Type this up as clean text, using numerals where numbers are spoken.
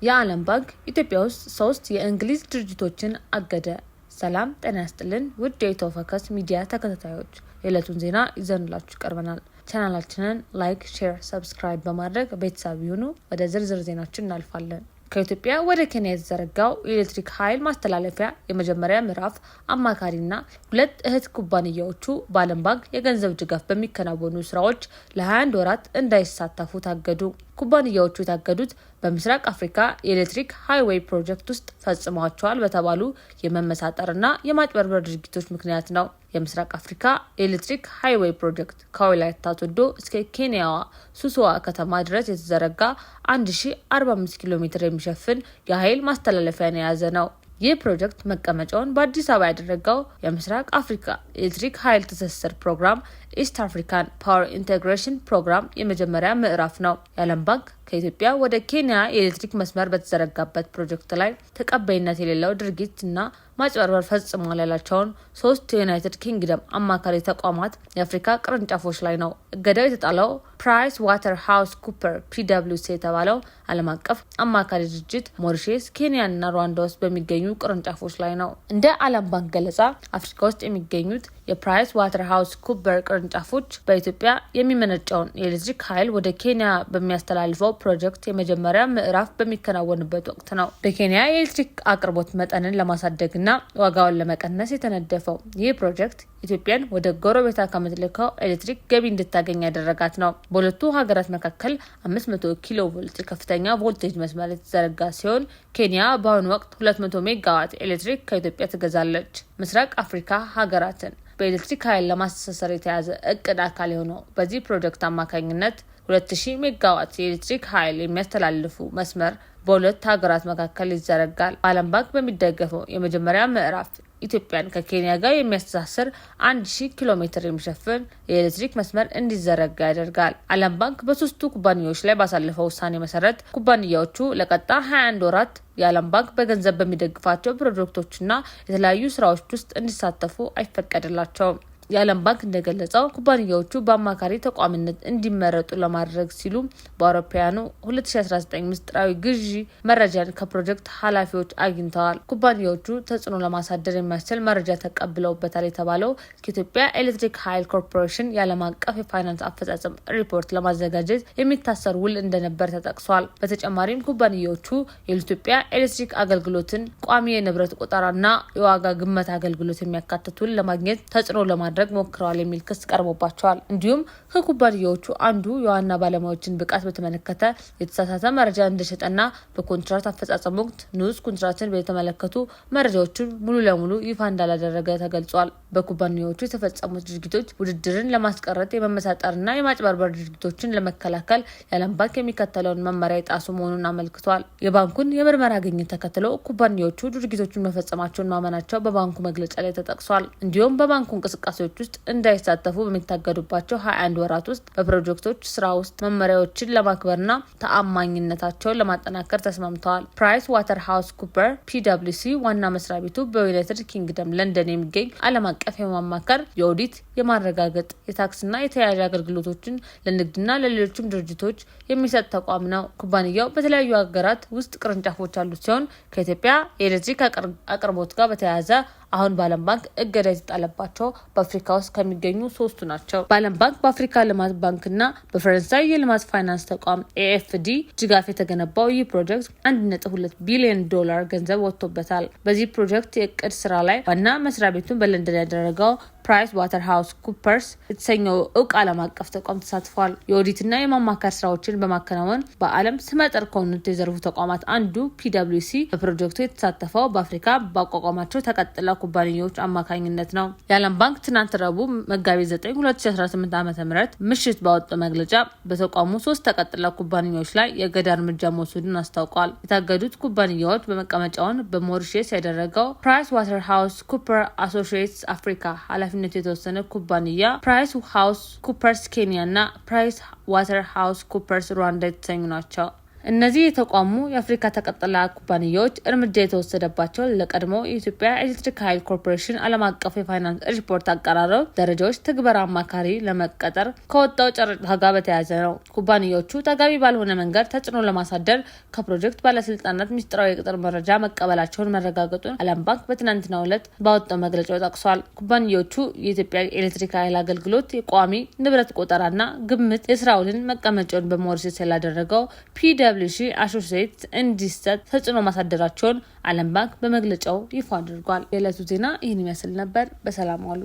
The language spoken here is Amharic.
የዓለም ባንክ ኢትዮጵያ ውስጥ 3 የእንግሊዝ ድርጅቶችን አገደ። ሰላም ጤና ይስጥልን ውድ የኢትዮፎከስ ሚዲያ ተከታታዮች፣ የዕለቱን ዜና ይዘንላችሁ ቀርበናል። ቻናላችንን ላይክ፣ ሼር፣ ሰብስክራይብ በማድረግ ቤተሰብ ይሁኑ። ወደ ዝርዝር ዜናችን እናልፋለን። ከኢትዮጵያ ወደ ኬንያ የተዘረጋው የኤሌክትሪክ ኃይል ማስተላለፊያ የመጀመሪያ ምዕራፍ አማካሪና 2 እህት ኩባንያዎቹ በዓለም ባንክ የገንዘብ ድጋፍ በሚከናወኑ ስራዎች ለ21 ወራት እንዳይሳተፉ ታገዱ። ኩባንያዎቹ የታገዱት በምስራቅ አፍሪካ የኤሌክትሪክ ሃይዌይ ፕሮጀክት ውስጥ ፈጽመዋቸዋል በተባሉ የመመሳጠርና የማጭበርበር ድርጊቶች ምክንያት ነው። የምስራቅ አፍሪካ የኤሌክትሪክ ሃይዌይ ፕሮጀክት ከወላይታ ሶዶ እስከ ኬንያዋ ሱሱዋ ከተማ ድረስ የተዘረጋ 1045 ኪሎ ሜትር የሚሸፍን የኃይል ማስተላለፊያን የያዘ ነው። ይህ ፕሮጀክት መቀመጫውን በአዲስ አበባ ያደረገው የምስራቅ አፍሪካ ኤሌክትሪክ ኃይል ትስስር ፕሮግራም ኢስት አፍሪካን ፓወር ኢንቴግሬሽን ፕሮግራም የመጀመሪያ ምዕራፍ ነው። የዓለም ባንክ ከኢትዮጵያ ወደ ኬንያ የኤሌክትሪክ መስመር በተዘረጋበት ፕሮጀክት ላይ ተቀባይነት የሌለው ድርጊትና ማጭበርበር ፈጽሟል ያላቸውን 3 የዩናይትድ ኪንግደም አማካሪ ተቋማት የአፍሪካ ቅርንጫፎች ላይ ነው። እገዳው የተጣለው ፕራይስ ዋተር ሃውስ ኩፐር PwC የተባለው ዓለም አቀፍ አማካሪ ድርጅት ሞሪሼስ፣ ኬንያና ሩዋንዳ ውስጥ በሚገኙ ቅርንጫፎች ላይ ነው። እንደ ዓለም ባንክ ገለጻ አፍሪካ ውስጥ የሚገኙት የፕራይስ ዋተር ሃውስ ኩፐር ቅርንጫፎች በኢትዮጵያ የሚመነጨውን የኤሌክትሪክ ኃይል ወደ ኬንያ በሚያስተላልፈው ፕሮጀክት የመጀመሪያ ምዕራፍ በሚከናወንበት ወቅት ነው። በኬንያ የኤሌክትሪክ አቅርቦት መጠንን ለማሳደግና ዋጋውን ለመቀነስ የተነደፈው ይህ ፕሮጀክት ኢትዮጵያን ወደ ጎረቤቷ ከምትልከው ኤሌክትሪክ ገቢ እንድታገኝ ያደረጋት ነው። በሁለቱ ሀገራት መካከል 500 ኪሎ ቮልት የከፍተኛ ቮልቴጅ መስመር የተዘረጋ ሲሆን ኬንያ በአሁኑ ወቅት 200 ሜጋዋት ኤሌክትሪክ ከኢትዮጵያ ትገዛለች። ምስራቅ አፍሪካ ሀገራትን በኤሌክትሪክ ኃይል ለማስተሳሰር የተያዘ እቅድ አካል የሆነው በዚህ ፕሮጀክት አማካኝነት 2000 ሜጋዋት የኤሌክትሪክ ኃይል የሚያስተላልፉ መስመር በሁለት ሀገራት መካከል ይዘረጋል። ዓለም ባንክ በሚደገፈው የመጀመሪያ ምዕራፍ ኢትዮጵያን ከኬንያ ጋር የሚያስተሳስር 1000 ኪሎ ሜትር የሚሸፍን የኤሌክትሪክ መስመር እንዲዘረጋ ያደርጋል። ዓለም ባንክ በ3ቱ ኩባንያዎች ላይ ባሳለፈው ውሳኔ መሰረት ኩባንያዎቹ ለቀጣይ 21 ወራት የዓለም ባንክ በገንዘብ በሚደግፋቸው ፕሮጀክቶችና የተለያዩ ስራዎች ውስጥ እንዲሳተፉ አይፈቀድላቸውም። የዓለም ባንክ እንደገለጸው ኩባንያዎቹ በአማካሪ ተቋምነት እንዲመረጡ ለማድረግ ሲሉ በአውሮፓውያኑ 2019 ምስጢራዊ ግዢ መረጃን ከፕሮጀክት ኃላፊዎች አግኝተዋል። ኩባንያዎቹ ተጽዕኖ ለማሳደር የሚያስችል መረጃ ተቀብለውበታል የተባለው ከኢትዮጵያ ኤሌክትሪክ ኃይል ኮርፖሬሽን የዓለም አቀፍ የፋይናንስ አፈጻጸም ሪፖርት ለማዘጋጀት የሚታሰር ውል እንደነበር ተጠቅሷል። በተጨማሪም ኩባንያዎቹ የኢትዮጵያ ኤሌክትሪክ አገልግሎትን ቋሚ የንብረት ቁጠራና የዋጋ ግመት አገልግሎት የሚያካትቱን ለማግኘት ተጽዕኖ ለማድረግ ሞክረዋል የሚል ክስ ቀርቦባቸዋል። እንዲሁም ከኩባንያዎቹ አንዱ የዋና ባለሙያዎችን ብቃት በተመለከተ የተሳሳተ መረጃ እንደሸጠና በኮንትራት አፈጻጸም ወቅት ንዑስ ኮንትራትን በተመለከቱ መረጃዎችን ሙሉ ለሙሉ ይፋ እንዳላደረገ ተገልጿል። በኩባንያዎቹ የተፈጸሙት ድርጊቶች ውድድርን ለማስቀረት የመመሳጠርና የማጭበርበር ድርጊቶችን ለመከላከል የዓለም ባንክ የሚከተለውን መመሪያ የጣሱ መሆኑን አመልክቷል። የባንኩን የምርመራ ግኝት ተከትሎ ኩባንያዎቹ ድርጊቶችን መፈጸማቸውን ማመናቸው በባንኩ መግለጫ ላይ ተጠቅሷል። እንዲሁም በባንኩ እንቅስቃሴዎች ውስጥ እንዳይሳተፉ በሚታገዱባቸው 21 ወራት ውስጥ በፕሮጀክቶች ስራ ውስጥ መመሪያዎችን ለማክበርና ተአማኝነታቸውን ለማጠናከር ተስማምተዋል። ፕራይስ ዋተር ሃውስ ኩፐር PwC ዋና መስሪያ ቤቱ በዩናይትድ ኪንግደም ለንደን የሚገኝ ዓለም አቀፍ የማማከር፣ የኦዲት፣ የማረጋገጥ፣ የታክስና የተያያዥ አገልግሎቶችን ለንግድና ለሌሎችም ድርጅቶች የሚሰጥ ተቋም ነው። ኩባንያው በተለያዩ ሀገራት ውስጥ ቅርንጫፎች ያሉት ሲሆን ከኢትዮጵያ የኤሌክትሪክ አቅርቦት ጋር በተያያዘ አሁን በዓለም ባንክ እገዳ የተጣለባቸው በአፍሪካ ውስጥ ከሚገኙ 3ቱ ናቸው። በዓለም ባንክ፣ በአፍሪካ ልማት ባንክና በፈረንሳይ የልማት ፋይናንስ ተቋም AFD ድጋፍ የተገነባው ይህ ፕሮጀክት $1.2 ቢሊዮን ገንዘብ ወጥቶበታል። በዚህ ፕሮጀክት የእቅድ ስራ ላይ ዋና መስሪያ ቤቱን በለንደን ያደረገው ፕራይስ ዋተር ሃውስ ኩፐርስ የተሰኘው እውቅ ዓለም አቀፍ ተቋም ተሳትፏል። የኦዲትና የማማከር ስራዎችን በማከናወን በዓለም ስመጥር ከሆኑት የዘርፉ ተቋማት አንዱ PwC በፕሮጀክቱ የተሳተፈው በአፍሪካ ባቋቋማቸው ተቀጥላ ኩባንያዎች አማካኝነት ነው። የዓለም ባንክ ትናንት ረቡዕ መጋቢት 9 2018 ዓ.ም ምሽት ባወጣው መግለጫ በተቋሙ 3 ተቀጥላ ኩባንያዎች ላይ የእገዳ እርምጃ መውሰዱን አስታውቋል። የታገዱት ኩባንያዎች በመቀመጫውን በሞሪሼስ ያደረገው ፕራይስ ዋተር ሃውስ ኩፐር አሶሺዬትስ አፍሪካ ኃላፊነቱ የተወሰነ ኩባንያ፣ ፕራይስ ሃውስ ኩፐርስ ኬንያ እና ፕራይስ ዋተር ሃውስ ኩፐርስ ሩዋንዳ የተሰኙ ናቸው። እነዚህ የተቋሙ የአፍሪካ ተቀጥላ ኩባንያዎች እርምጃ የተወሰደባቸው ለቀድሞ የኢትዮጵያ ኤሌክትሪክ ኃይል ኮርፖሬሽን ዓለም አቀፍ የፋይናንስ ሪፖርት አቀራረብ ደረጃዎች ትግበራ አማካሪ ለመቀጠር ከወጣው ጨረታ ጋር በተያያዘ ነው። ኩባንያዎቹ ተገቢ ባልሆነ መንገድ ተጽዕኖ ለማሳደር ከፕሮጀክት ባለስልጣናት ሚስጥራዊ የቅጥር መረጃ መቀበላቸውን መረጋገጡን ዓለም ባንክ በትናንትናው ዕለት ባወጣው መግለጫው ጠቅሷል። ኩባንያዎቹ የኢትዮጵያ ኤሌክትሪክ ኃይል አገልግሎት የቋሚ ንብረት ቆጠራና ግምት የስራ ውልን መቀመጫውን በሞሪሸስ ያላደረገው PwC አሶሲኤትስ እንዲሰጥ ተጽዕኖ ማሳደራቸውን ዓለም ባንክ በመግለጫው ይፋ አድርጓል። የዕለቱ ዜና ይህን ይመስል ነበር። በሰላም ዋሉ።